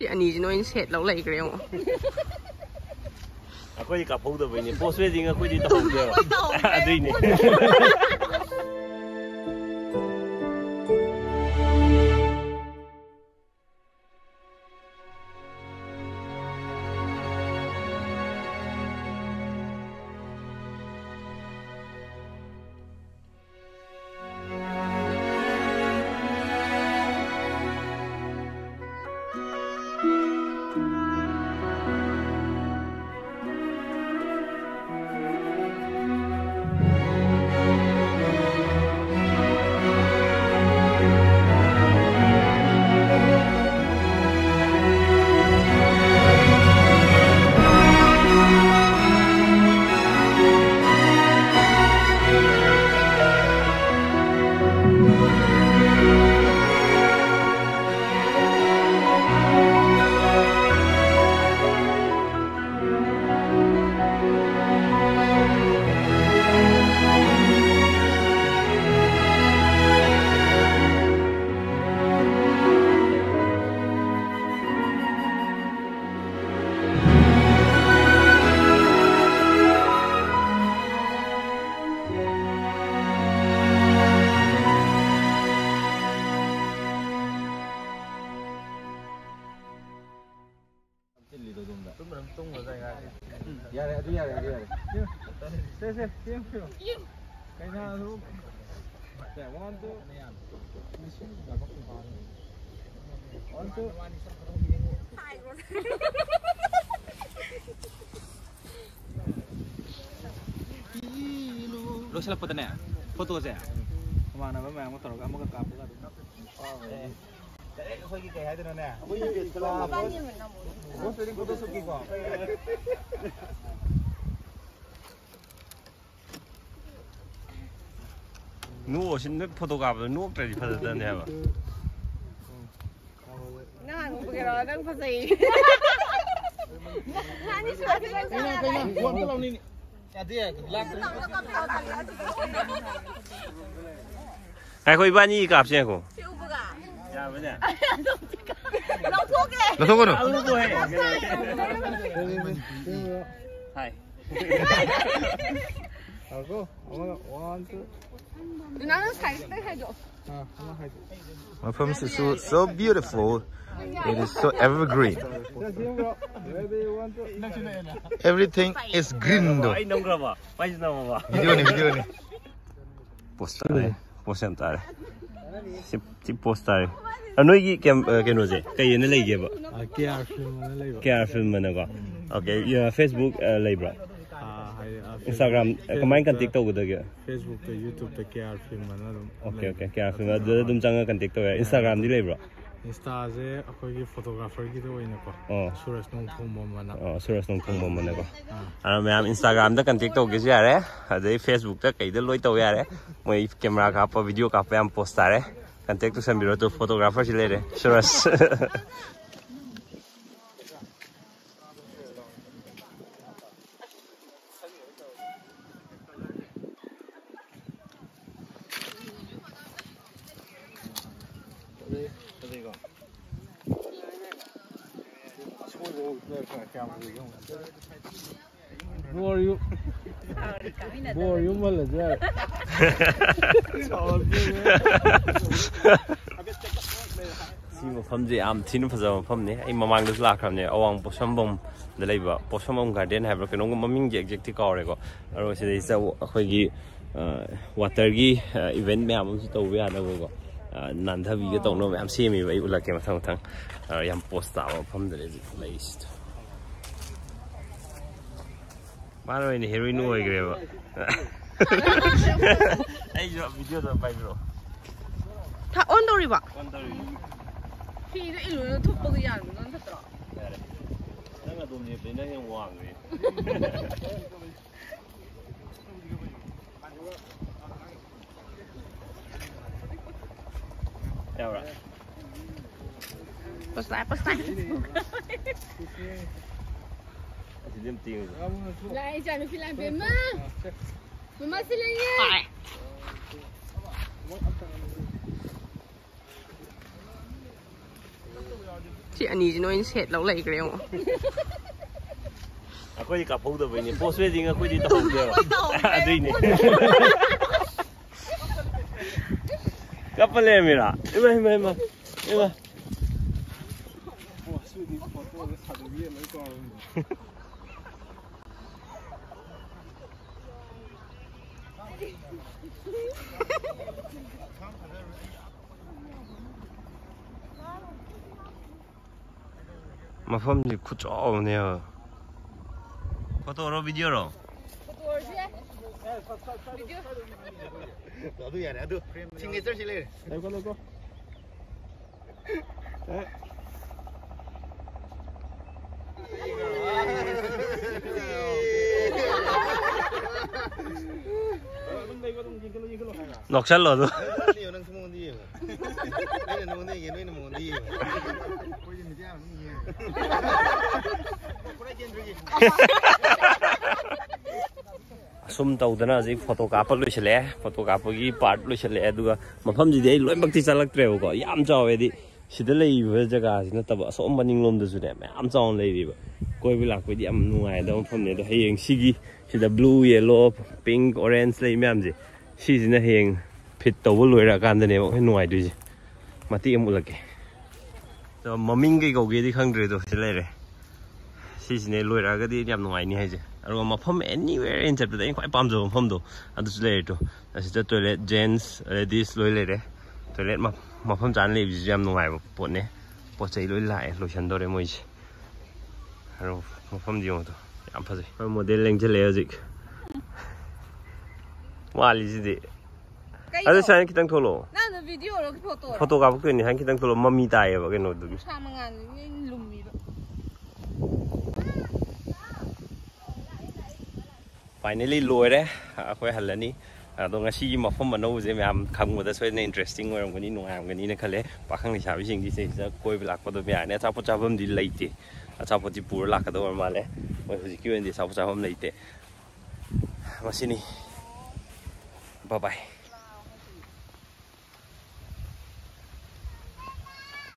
Anh nhìn nó sệt lâu lầy cái không? Aku di kapau tu begini, bos wedding aku di tahun dia. Ada ini. Lo sila po tanya, foto saya. Kemana memang motor kamu ke kampung kan? Oh, jadi aku pergi ke hari tu nanya. Aku ini kalau bos sering foto suki kau. Nu xin nước photograph rồi nuốt rồi phải tên này mà. Nó không phải rồi nó phải gì. Anh đi chơi cái Ini, buat kalau ni. Ada ya, gelap. Eikhoi ba ni gặp xem cô. Siêu bự à? Dạ vậy nè. Nó thuốc kìa. Nó thuốc rồi. Aku tu hai. Hai. Aku, one, two. Nó xài tới hai độ. My promise is so beautiful. It is so evergreen. Everything is green though. Anh nông gặp à? Anh nông gặp à? Video ni. Post tare. Si post tare. Ano cái cái nó gì? Cái gì nó lấy gì vậy? Care film mà nó có. Okay, Facebook lấy bro. Instagram, kemarin kan TikTok gitu ya? Facebook, YouTube, care film mana? Okay, care film. Ada dum jangan kan TikTok ya? Instagram di lah bro. Insta je aku ini photographer gitu ini kok. Suras nong thong mana? Suras nong thong mana kok? Memang Instagram dah kan TikTok gitu ya? Ada Facebook dah kayak itu loi tahu ya? Mau kamera apa video apa yang post ya? Kan TikTok sambil itu photographer sih leh. Suras. Bore you malah je. Si mafam je am thinu phaja mafam ne ai mamang dus la khram ne awang POTSANGBAM da leiba POTSANGBAM garden haibra keno maming je exactly kaure ko aro se dei sa akhoi gi water gi event me am su taw ya da ko nan tha vi ga tong no me am se mi bai ula ke mathang thang yam post ta mafam da lei list Mano ini heroin nuôi cái vậy. Ai chụp video rồi bay bro. Thà ôn đâu đi bà? Ôn đâu đi? Khi cái lối nó thúc bao giờ nó thật đó. Nó là tụi mình bên đây hiện hoàng rồi. Đâu rồi? Post lại. Diam tinggi. Lại jangan film Mama. Mama silanya. chị anh nhìn nói sệt lâu lầy cái không Eikhoi cặp hú được vậy nè, post wedding Eikhoi đi tàu chưa? Đi nè. Cặp lên mày ra, em. Mà phong gì khu trọ nè. Photo video rồi. Aduh ya, aduh. Signature sih le. Go. Nọc sắt rồi. Sum tawdana ji photo kapa loisale photo kapa gi part loisale aduga mafam ji dei loimak ti chalaktre ko yam chawe di sida lei ba jaga sina taba som baning lom da su ne yam chaw lei ri ba koi bi lak ko di am nuai da mafam ne do heyeng sigi sida blue yellow pink orange lei myam ji si sina heyeng phit taw loira kan da ne ba nuai du ji mati am ulake to maming ge go ge di khangre do sile re si sine loira ga di yam nuai ni hai je Aru mafam anywhere in chapter dai quite pam jo mafam do adu chule to asi ta toilet gents ladies loi le re toilet mafam chan le bi jam nungai pot ne pot chai loi lai lo chan do re moi aru mafam di to yam pha jai model leng chale ajik wali ji de adu san kitang tholo na video lo photo ka bu ni han kitang tholo mami tai ba ke no du sa mangan lumi ba Finally lôi đấy, Eikhoi hẳn là ní, đó ngay khi mà phong mà nấu gì mà không có thể xoay nên interesting rồi cái ní nung cái ní này khai lẽ, bà khang thì sao cái gì thì sẽ coi về lạc vào đó bây giờ, sao phải hôm đi lấy tiền, sao phải đi bù lạc cái đó mà lẽ, bây giờ kêu anh đi sao phải hôm lấy tiền, mà xin đi, bye bye.